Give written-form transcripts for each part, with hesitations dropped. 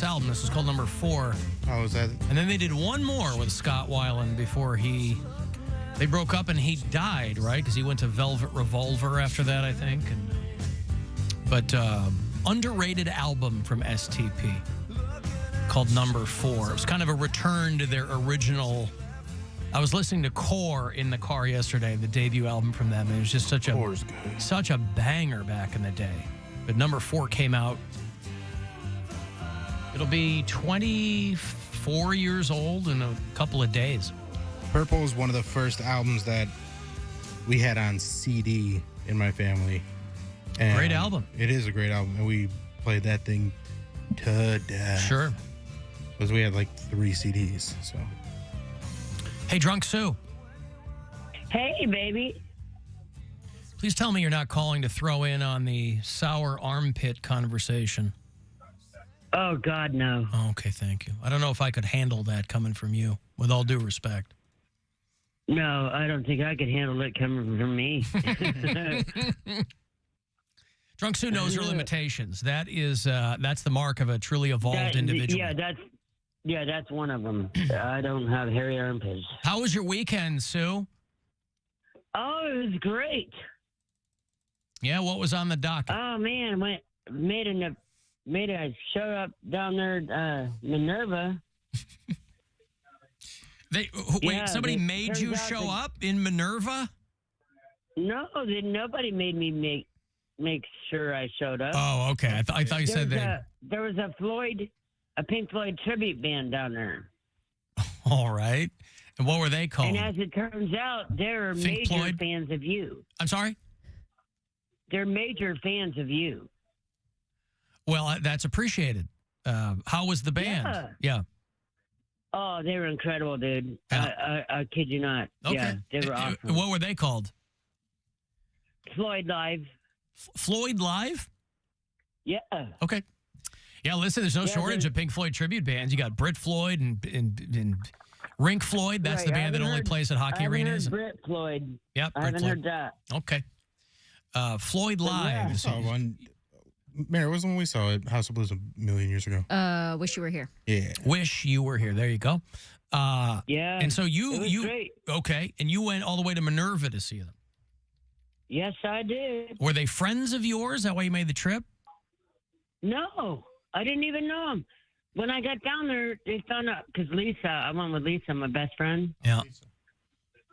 Scott's album. This was called number 4. Oh, is that? And then they did one more with Scott Weiland before they broke up and he died, right? Because he went to Velvet Revolver after that, I think. But underrated album from STP called Number 4. It was kind of a return to their original. I was listening to Core in the car yesterday, the debut album from them. And it was just such a banger back in the day. But Number 4 came out. It'll be 24 years old in a couple of days. Purple is one of the first albums that we had on CD in my family. And great album. It is a great album. And we played that thing to death. Sure. Because we had like 3 CDs. So. Hey, Drunk Sue. Hey, baby. Please tell me you're not calling to throw in on the sour armpit conversation. Oh, God, no. Oh, okay, thank you. I don't know if I could handle that coming from you, with all due respect. No, I don't think I could handle it coming from me. Drunk Sue knows her limitations. That's the mark of a truly evolved individual. Yeah, that's one of them. I don't have hairy armpits. How was your weekend, Sue? Oh, it was great. Yeah, what was on the docket? Oh, man, made a show up down there, Minerva. Somebody made you show up in Minerva? No, nobody made me make sure I showed up. Oh, okay. I thought you said that. There was a Pink Floyd tribute band down there. All right. And what were they called? And as it turns out, they're major fans of you. I'm sorry? They're major fans of you. Well, that's appreciated. How was the band? Yeah. Oh, they were incredible, dude. I kid you not. Okay. Yeah, they were awesome. What were they called? Floyd Live. Floyd Live? Yeah. Okay. Yeah, listen, there's no shortage of Pink Floyd tribute bands. You got Brit Floyd and Rink Floyd. That's the band that only plays at hockey arenas. Brit Floyd. Yep, I haven't heard that. Okay. Floyd Live. Yeah. Mary, what was the one we saw at House of Blues a million years ago? Wish You Were Here. Yeah. Wish You Were Here. There you go. Yeah. And so it was great. Okay, and you went all the way to Minerva to see them. Yes, I did. Were they friends of yours? That why you made the trip? No, I didn't even know them. When I got down there, they found out, because Lisa, I went with Lisa, my best friend. Yeah.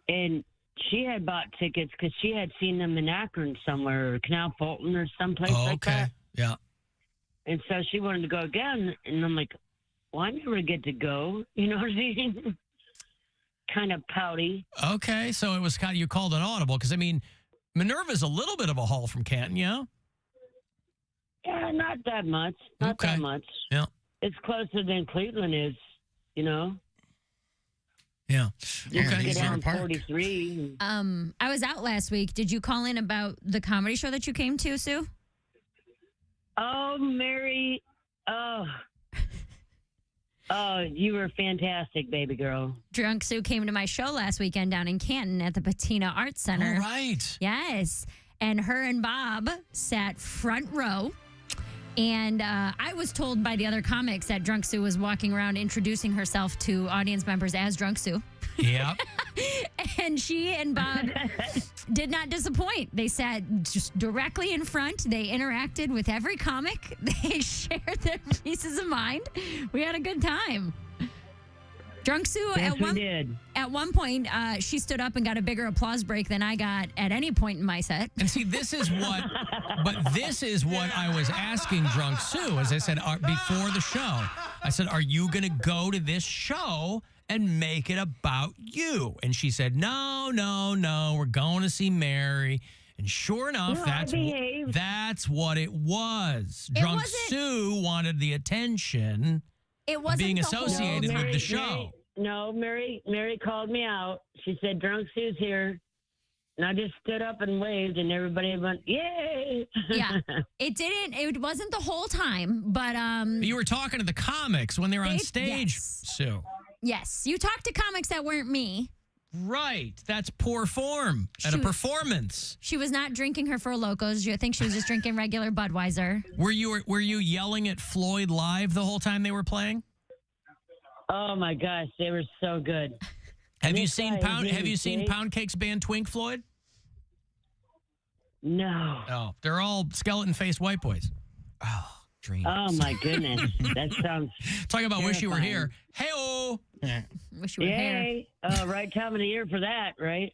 And she had bought tickets because she had seen them in Akron somewhere, or Canal Fulton or someplace like that. Yeah. And so she wanted to go again, and I'm like, well, I never get to go. You know what I mean? Kind of pouty. Okay, so it was kind of, you called an audible, because, I mean, Minerva's a little bit of a haul from Canton, yeah? Yeah, not that much. Not that much. Yeah. It's closer than Cleveland is, you know? Yeah. Okay. Get down 43. I was out last week. Did you call in about the comedy show that you came to, Sue? Oh, Mary. Oh, you were fantastic, baby girl. Drunk Sue came to my show last weekend down in Canton at the Patina Arts Center. All right. Yes. And her and Bob sat front row. And I was told by the other comics that Drunk Sue was walking around introducing herself to audience members as Drunk Sue. Yep. And she and Bob did not disappoint. They sat just directly in front. They interacted with every comic. They shared their pieces of mind. We had a good time. Drunk Sue, at one point, she stood up and got a bigger applause break than I got at any point in my set. And see, this is what I was asking Drunk Sue, as I said before the show. I said, are you going to go to this show and make it about you? And she said, no, we're going to see Mary. And sure enough, that's what it was. Drunk Sue wanted the attention. It wasn't being associated with the show. Mary called me out. She said, Drunk Sue's here. And I just stood up and waved, and everybody went, yay! Yeah, it wasn't the whole time, but... You were talking to the comics when they were on stage, yes. Sue. Yes, you talked to comics that weren't me. Right. That's poor form at a performance. She was not drinking her Four Locos. I think she was just drinking regular Budweiser. Were you yelling at Floyd live the whole time they were playing? Oh my gosh, they were so good. Have you seen Poundcake's band Twink, Floyd? No. Oh, they're all skeleton-faced white boys. Oh, dreams. Oh my goodness, that sounds. Talking about wish you were terrifying. here. Hey-oh. Wish you were here. Yay! Right time of the year for that, right?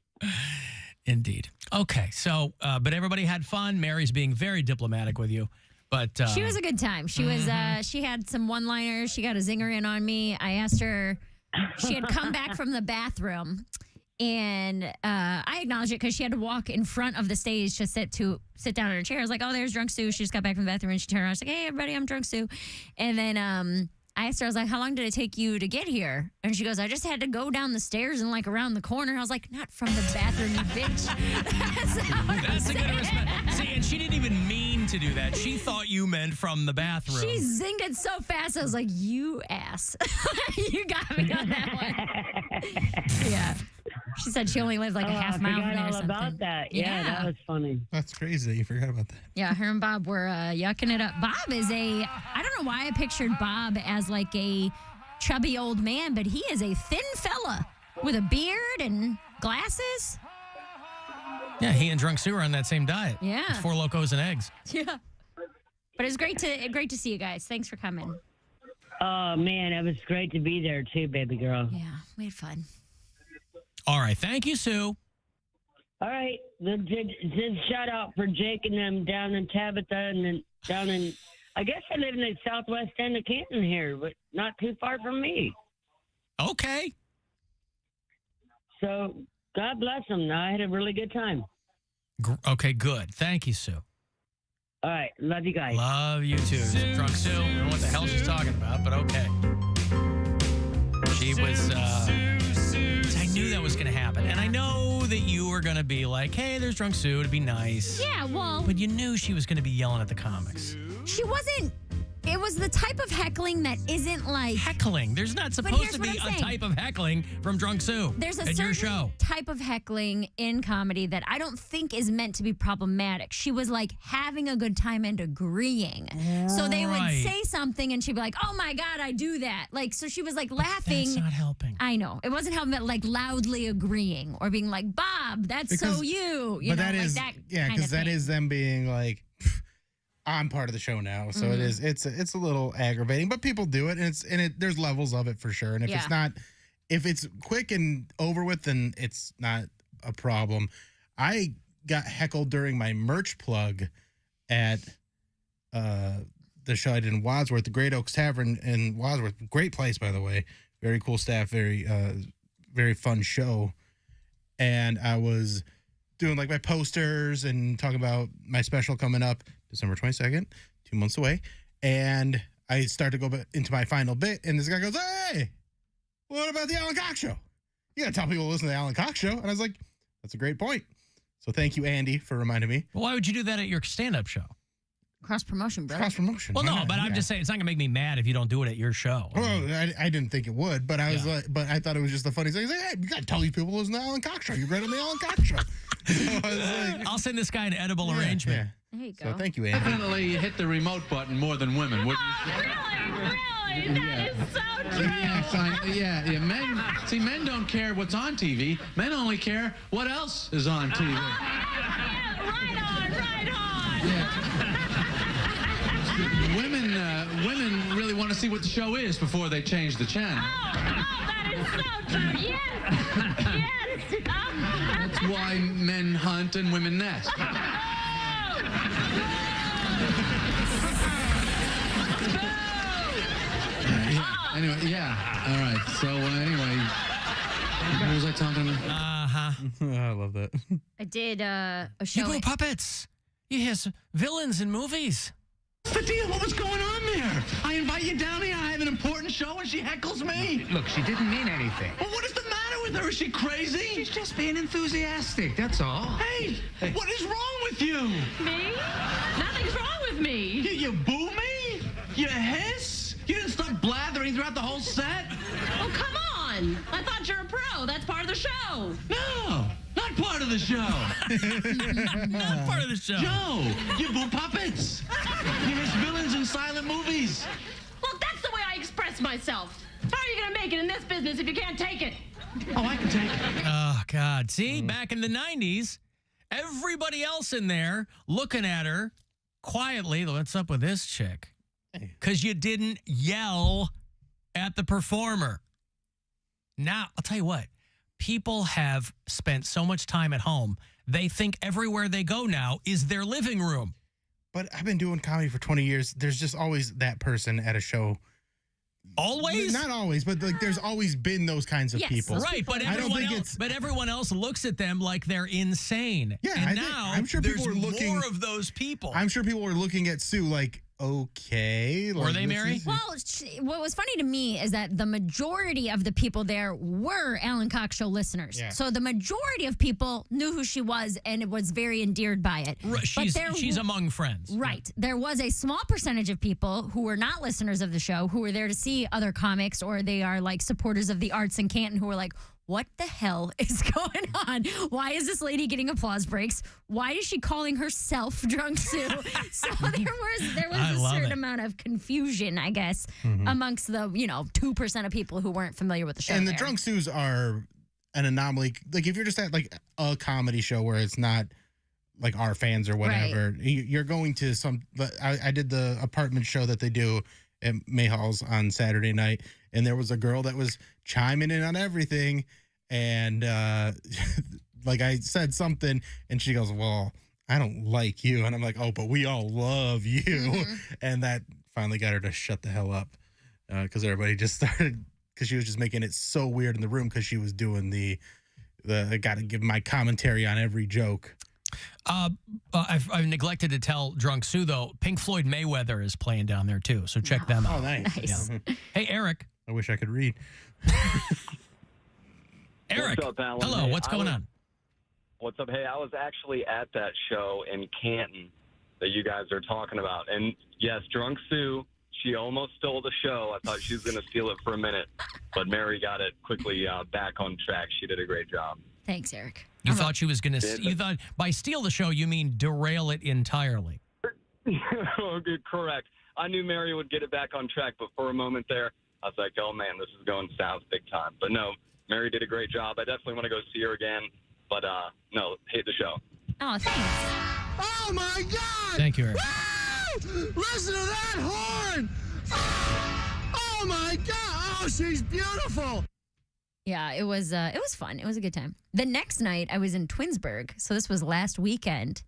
Indeed. Okay, so, but everybody had fun. Mary's being very diplomatic with you. But She was a good time. She was. She had some one-liners. She got a zinger in on me. I asked her. She had come back from the bathroom, and I acknowledged it because she had to walk in front of the stage to sit down in her chair. I was like, "Oh, there's Drunk Sue." She just got back from the bathroom, and she turned around. I was like, "Hey, everybody, I'm Drunk Sue." And then I asked her, I was like, "How long did it take you to get here?" And she goes, "I just had to go down the stairs and like around the corner." I was like, "Not from the bathroom, you bitch." That's a good response. See, and she didn't even mean to do that. She thought you meant from the bathroom. She zinged it so fast. I was like, "You ass." You got me on that one. Yeah. She said she only lived like a half mile from there or I forgot all something. about that. Yeah, that was funny. That's crazy that you forgot about that. Yeah, her and Bob were yucking it up. Bob is I don't know why I pictured Bob as like a chubby old man, but he is a thin fella with a beard and glasses. Yeah, he and Drunk Sue are on that same diet. Yeah. It's 4 Locos and eggs. Yeah. But it's great to see you guys. Thanks for coming. Oh man, it was great to be there too, baby girl. Yeah, we had fun. All right. Thank you, Sue. All right, then shout out for Jake and them down in Tabitha and then down in. I guess I live in the southwest end of Canton here, but not too far from me. Okay. So God bless them. I had a really good time. Okay, good. Thank you, Sue. All right, love you guys. Love you too. Drunk Sue. I don't know what the hell she's talking about, but okay. She was, I knew that was going to happen. And I know that you were going to be like, hey, there's Drunk Sue. It'd be nice. Yeah, well. But you knew she was going to be yelling at the comics. She wasn't. It was the type of heckling that isn't like. Heckling. There's not supposed to be a saying. type of heckling from Drunk Sue. There's a at your certain show. type of heckling in comedy that I don't think is meant to be problematic. She was like having a good time and agreeing. So they would say something and she'd be like, "Oh my God, I do that." Like, so she was like laughing. That's not helping. I know. It wasn't helping, but like loudly agreeing or being like, "Bob, that's so you." You but know, that like is, that yeah, kind because of that thing. is them being like, I'm part of the show now, so it's a little aggravating, but people do it, and there's levels of it for sure. And if it's quick and over with, then it's not a problem. I got heckled during my merch plug at the show I did in Wadsworth, the Great Oaks Tavern in Wadsworth. Great place, by the way. Very cool staff. Very very fun show. And I was doing like my posters and talking about my special coming up December 22nd, 2 months away. And I start to go into my final bit, and this guy goes, "Hey, what about the Alan Cox Show? You got to tell people to listen to the Alan Cox Show." And I was like, that's a great point. So thank you, Andy, for reminding me. Well, why would you do that at your stand-up show? Cross promotion, bro. Cross promotion. Well, no, but I'm just saying it's not going to make me mad if you don't do it at your show. Well, I didn't think it would, but I was like, but I thought it was just the funny thing. He's like, "Hey, you got to tell these people to listen to the Alan Cox Show. You read on the Alan Cox Show." So I was like, I'll send this guy an edible arrangement. Yeah. There you go. So thank you, Andy. Definitely hit the remote button more than women, wouldn't you? Really? That is so true. Yeah. Men don't care what's on TV. Men only care what else is on TV. Yeah, right on. Yeah. Women really want to see what the show is before they change the channel. That is so true. Yes. That's why men hunt and women nest. Anyway, yeah. All right. So anyway, what was I talking about? I love that. I did a show. You go puppets. You hear some villains in movies. What's the deal? What was going on there? I invite you down here. I have an important show, and she heckles me. Look, she didn't mean anything. Well, what is the matter with her? Is she crazy? She's just being enthusiastic, that's all. Hey, what is wrong with you? Me? Nothing's wrong with me. You boo me? You hiss? You didn't stop blathering throughout the whole set? Oh, come on. on. I thought you're a pro. That's part of the show. No, not part of the show. Not part of the show. Joe, you boo puppets. You miss villains in silent movies. Well, that's the way I express myself. How are you going to make it in this business if you can't take it? Oh, I can take it. Oh, God. See, back in the 90s, everybody else in there looking at her quietly. What's up with this chick? Because you didn't yell at the performer. Now, I'll tell you what. People have spent so much time at home, they think everywhere they go now is their living room. But I've been doing comedy for 20 years. There's just always that person at a show. Always? Not always, but like there's always been those kinds of people. Right, but everyone else looks at them like they're insane. Yeah, and I'm sure people there's are looking more of those people. I'm sure people were looking at Sue like, okay. Like, were they, Mary? Well, what was funny to me is that the majority of the people there were Alan Cox Show listeners. Yeah. So the majority of people knew who she was and it was very endeared by it. Right, she's among friends. Right. There was a small percentage of people who were not listeners of the show, who were there to see other comics, or they are like supporters of the arts in Canton, who were like, what the hell is going on? Why is this lady getting applause breaks? Why is she calling herself Drunk Sue? So there was a certain amount of confusion, I guess, amongst the 2% of people who weren't familiar with the show. And the Drunk Sues are an anomaly. Like if you're just at like a comedy show where it's not like our fans or whatever, right. You're going to some. I did the apartment show that they do at Mayhall's on Saturday night, and there was a girl that was chiming in on everything, and like I said something, and she goes, well, I don't like you, and I'm like, oh, but we all love you, and that finally got her to shut the hell up, because everybody just started, because she was just making it so weird in the room, because she was doing the I got to give my commentary on every joke. I've neglected to tell Drunk Sue, though, Pink Floyd Mayweather is playing down there, too. So check them out. Oh, nice. Yeah. Hey, Eric. I wish I could read. Eric. What's up, Alan? Hello. Hey, what's going on? What's up? Hey, I was actually at that show in Canton that you guys are talking about. And, yes, Drunk Sue, she almost stole the show. I thought she was going to steal it for a minute. But Mary got it quickly back on track. She did a great job. Thanks, Eric. You thought she was going to, you thought by steal the show, you mean derail it entirely. Okay, correct. I knew Mary would get it back on track, but for a moment there, I was like, oh, man, this is going south big time. But no, Mary did a great job. I definitely want to go see her again. But no, hate the show. Oh, thanks. Oh, my God. Thank you, Eric. Woo! Listen to that horn. Oh, my God. Oh, she's beautiful. Yeah, it was fun. It was a good time. The next night, I was in Twinsburg. So this was last weekend.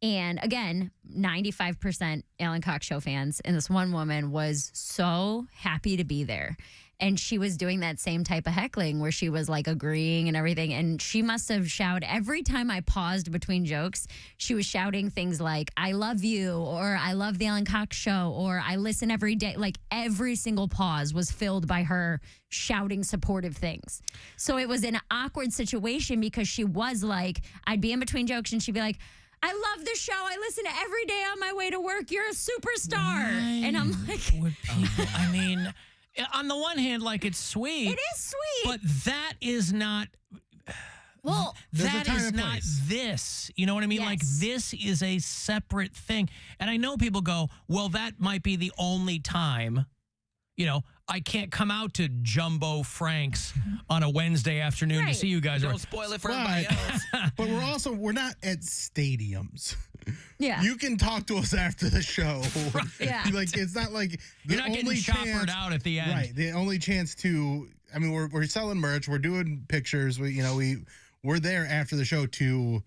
And again, 95% Alan Cox Show fans. And this one woman was so happy to be there. And she was doing that same type of heckling where she was like agreeing and everything. And she must have shouted every time I paused between jokes. She was shouting things like, I love you, or I love the Alan Cox Show, or I listen every day. Like every single pause was filled by her shouting supportive things. So it was an awkward situation because she was like, I'd be in between jokes and she'd be like, I love the show. I listen to every day on my way to work. You're a superstar. And I'm like, would people, I mean, on the one hand, like it's sweet. It is sweet. But that is not. Well, that is not this. You know what I mean? Yes. Like this is a separate thing. And I know people go, well, that might be the only time. You know, I can't come out to Jumbo Frank's on a Wednesday afternoon to see you guys. Don't spoil it for everybody else. But we're not at stadiums. Yeah. You can talk to us after the show. Right. Yeah. Like it's not like the You're not getting only choppered out at the end. Right. The only chance to, I mean, we're selling merch, we're doing pictures, we're there after the show to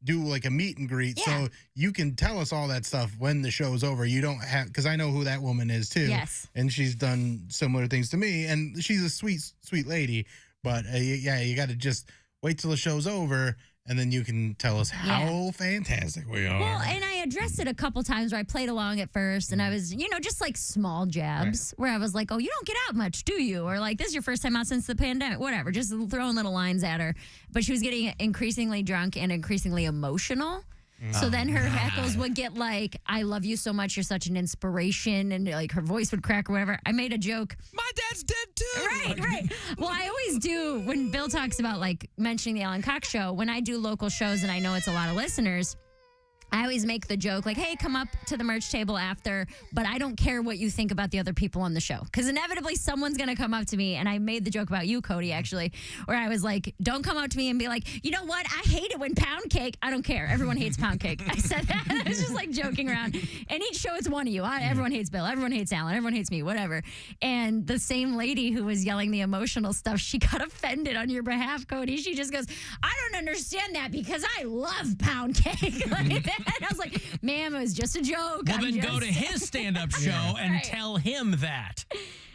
do like a meet and greet. Yeah. So you can tell us all that stuff when the show's over. You don't have, because I know who that woman is too. Yes. And she's done similar things to me, and she's a sweet, sweet lady. But yeah, you got to just wait till the show's over, and then you can tell us how fantastic we are. Well, and I addressed it a couple times where I played along at first, and I was, just like small jabs where I was like, oh, you don't get out much, do you? Or like, this is your first time out since the pandemic, whatever, just throwing little lines at her. But she was getting increasingly drunk and increasingly emotional. So then her heckles would get like, I love you so much. You're such an inspiration. And like her voice would crack or whatever. I made a joke. My dad's dead too. Right. Well, I always do when Bill talks about like mentioning the Alan Cox Show, when I do local shows and I know it's a lot of listeners, I always make the joke like, hey, come up to the merch table after, but I don't care what you think about the other people on the show. Because inevitably someone's going to come up to me. And I made the joke about you, Cody, actually, where I was like, don't come up to me and be like, you know what? I hate it when Poundcake. I don't care. Everyone hates Poundcake. I said that. I was just like joking around. And each show, it's one of you. Everyone hates Bill. Everyone hates Alan. Everyone hates me, whatever. And the same lady who was yelling the emotional stuff, she got offended on your behalf, Cody. She just goes, I don't understand that because I love Poundcake. Like that. And I was like, ma'am, it was just a joke. Well, then go to his stand-up show and tell him that.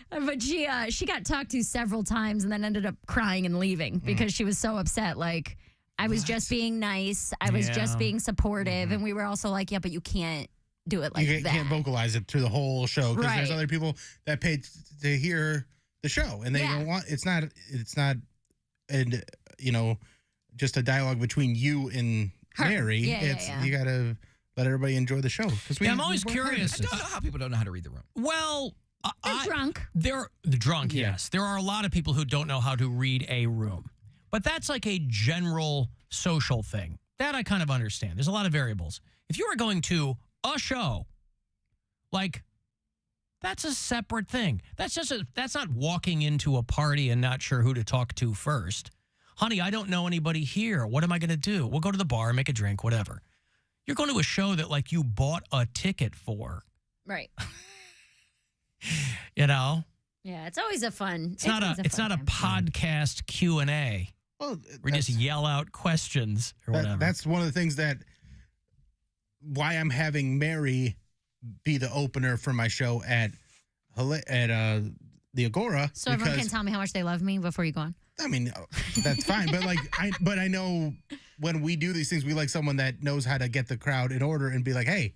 But she got talked to several times and then ended up crying and leaving because she was so upset. Like, I was just being nice. I was just being supportive. And we were also like, yeah, but you can't do it like that. You can't vocalize it through the whole show because there's other people that paid to hear the show. And they don't want, it's not, and just a dialogue between you and Mary. You got to let everybody enjoy the show. I'm always curious. I don't know how people don't know how to read the room. Well, they're drunk. They're drunk, yes. There are a lot of people who don't know how to read a room. But that's like a general social thing. That I kind of understand. There's a lot of variables. If you are going to a show, like, that's a separate thing. That's not walking into a party and not sure who to talk to first. Honey, I don't know anybody here. What am I going to do? We'll go to the bar, make a drink, whatever. You're going to a show that, like, you bought a ticket for. Right. Yeah, it's always a fun. It's not a podcast Q&A. Well, we just yell out questions or whatever. That's one of the things why I'm having Mary be the opener for my show at the Agora. So everyone can tell me how much they love me before you go on. I mean, that's fine, but I know when we do these things, we like someone that knows how to get the crowd in order and be like, hey,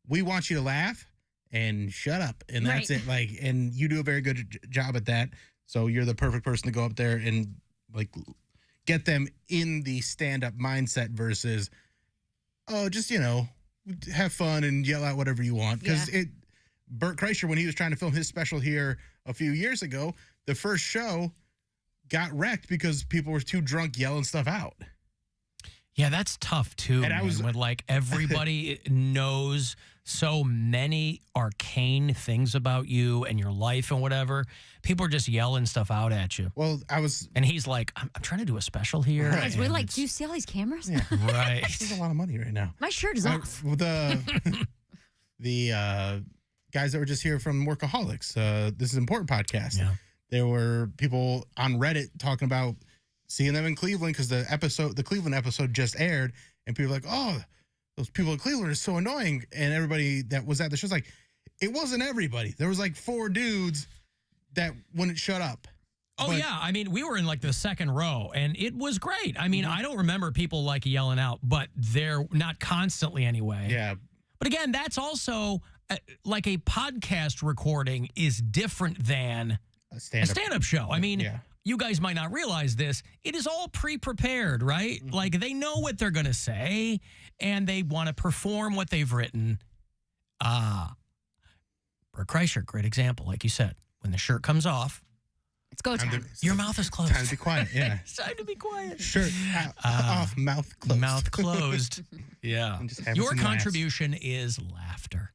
we want you to laugh and shut up, and that's it. Like, and you do a very good job at that. So you're the perfect person to go up there and like get them in the stand-up mindset versus, just have fun and yell out whatever you want. Because Bert Kreischer, when he was trying to film his special here a few years ago, the first show got wrecked because people were too drunk yelling stuff out. Yeah, that's tough too. And when like everybody knows so many arcane things about you and your life and whatever, people are just yelling stuff out at you. Well, and he's like, I'm trying to do a special here. Right. We're like, do you see all these cameras? Yeah. Right. There's a lot of money right now. My shirt is off. The guys that were just here from Workaholics, This Is Important podcast. Yeah. There were people on Reddit talking about seeing them in Cleveland because the Cleveland episode just aired, and people were like, oh, those people in Cleveland are so annoying. And everybody that was at the show was like, it wasn't everybody. There was like 4 dudes that wouldn't shut up. Oh, yeah. I mean, we were in like the second row, and it was great. I mean, I don't remember people like yelling out, but they're not constantly anyway. Yeah. But again, that's also like a podcast recording is different than a stand-up show. I mean, you guys might not realize this. It is all pre-prepared, right? Mm-hmm. Like, they know what they're going to say, and they want to perform what they've written. Bert Kreischer, great example. Like you said, when the shirt comes off, it's go time. Your mouth is closed. Time to be quiet, yeah. It's time to be quiet. Shirt off, mouth closed. Mouth closed. Yeah. Your contribution is laughter.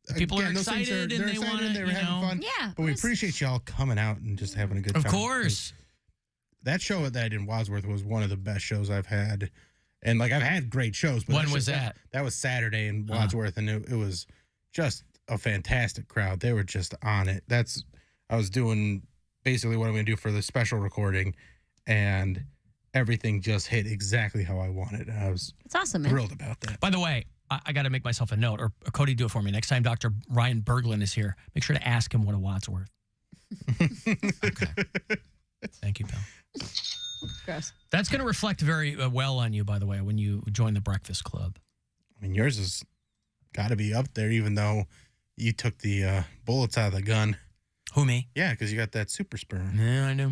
But people are excited and they want to, they're having fun. Yeah. But we appreciate y'all coming out and just having a good time. Of course. That show that I did in Wadsworth was one of the best shows I've had. And like, I've had great shows. But when was that? That was Saturday in Wadsworth, and it was just a fantastic crowd. They were just on it. I was doing basically what I'm going to do for the special recording, and everything just hit exactly how I wanted. I was thrilled about that. By the way, I got to make myself a note, or Cody, do it for me. Next time Dr. Ryan Berglund is here, make sure to ask him what a watt's worth. Okay. Thank you, pal. Gross. That's going to reflect very well on you, by the way, when you join the Breakfast Club. I mean, yours has got to be up there, even though you took the bullets out of the gun. Who, me? Yeah, because you got that super sperm. Yeah, I know.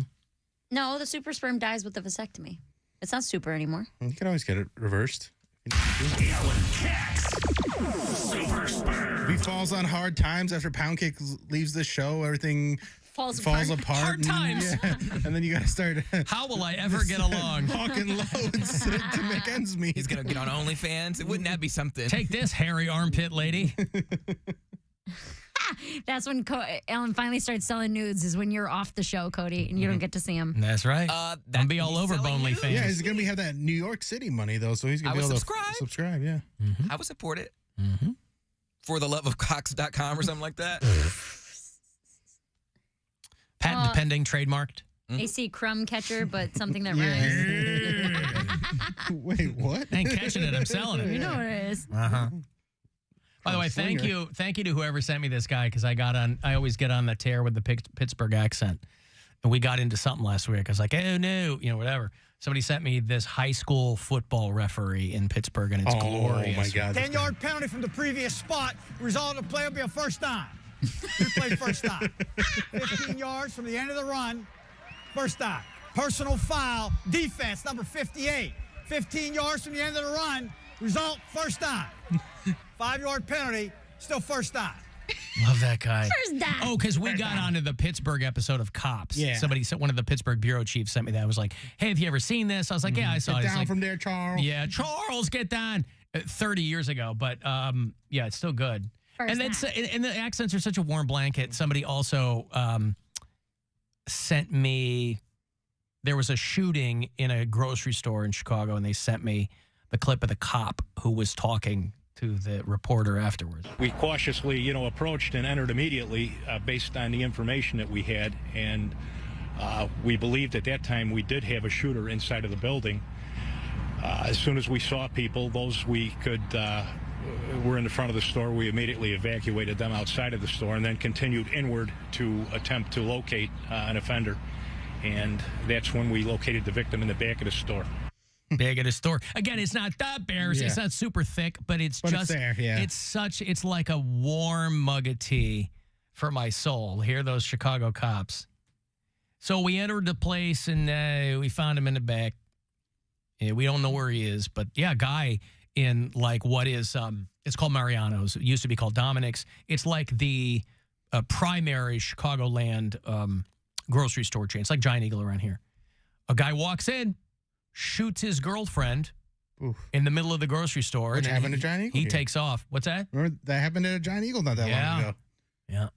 No, the super sperm dies with the vasectomy. It's not super anymore. You can always get it reversed. Alan Cox. Super Spur. If he falls on hard times after Poundcake leaves the show, everything falls apart. Hard times. And then you got to start. How will I ever get along? Hawking loads to make ends meet. He's going to get on OnlyFans. Wouldn't that be something? Take this, hairy armpit lady. That's when Alan finally starts selling nudes, is when you're off the show, Cody, and you don't get to see him. That's right. I'll be all over selling OnlyFans. Yeah, he's going to have that New York City money, though, so he's going to be able to subscribe. Yeah. I would support it. For the love of Cox.com or something like that. Patent pending, trademarked. AC crumb catcher, but something that rhymes. Wait, what? I ain't catching it. I'm selling it. You know what it is. Uh-huh. By the way, thank you to whoever sent me this guy, because I always get on the tear with the Pittsburgh accent. And we got into something last week. I was like, oh, no, whatever. Somebody sent me this high school football referee in Pittsburgh, and it's glorious. Oh, my God. 10-yard penalty from the previous spot. Result of the play will be a first down. You play first down. 15 yards from the end of the run. First down. Personal foul. Defense, number 58. 15 yards from the end of the run. Result, first down. 5-yard penalty, still first down. Love that guy. First down. Oh, because we got onto the Pittsburgh episode of Cops. Yeah. One of the Pittsburgh bureau chiefs sent me that. I was like, hey, have you ever seen this? I was like, yeah, I saw it. Get It's down like, from there, Charles. yeah, Charles, get down. 30 years ago, but yeah, it's still good. And the accents are such a warm blanket. Somebody also sent me, there was a shooting in a grocery store in Chicago, and they sent me the clip of the cop who was talking to the reporter afterwards. We cautiously, approached and entered immediately based on the information that we had, and we believed at that time we did have a shooter inside of the building. As soon as we saw people, those we could were in the front of the store, we immediately evacuated them outside of the store and then continued inward to attempt to locate an offender. And that's when we located the victim in the back of the store. Big at a store. Again, it's not that bears. Yeah. It's not super thick, but it's just, there, yeah. It's like a warm mug of tea for my soul. Hear those Chicago cops. So we entered the place and we found him in the back. Yeah, we don't know where he is, but yeah, guy in like what is, it's called Mariano's. It used to be called Dominic's. It's like the primary Chicagoland grocery store chain. It's like Giant Eagle around here. A guy walks in, shoots his girlfriend in the middle of the grocery store. Which happened to Giant Eagle. He takes off. What's that? Remember that happened at a Giant Eagle not that long ago. Yeah.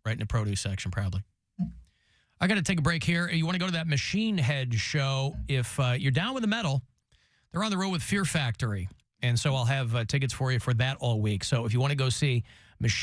Right in the produce section, probably. I got to take a break here. You want to go to that Machine Head show? If you're down with the metal, they're on the road with Fear Factory. And so I'll have tickets for you for that all week. So if you want to go see Machine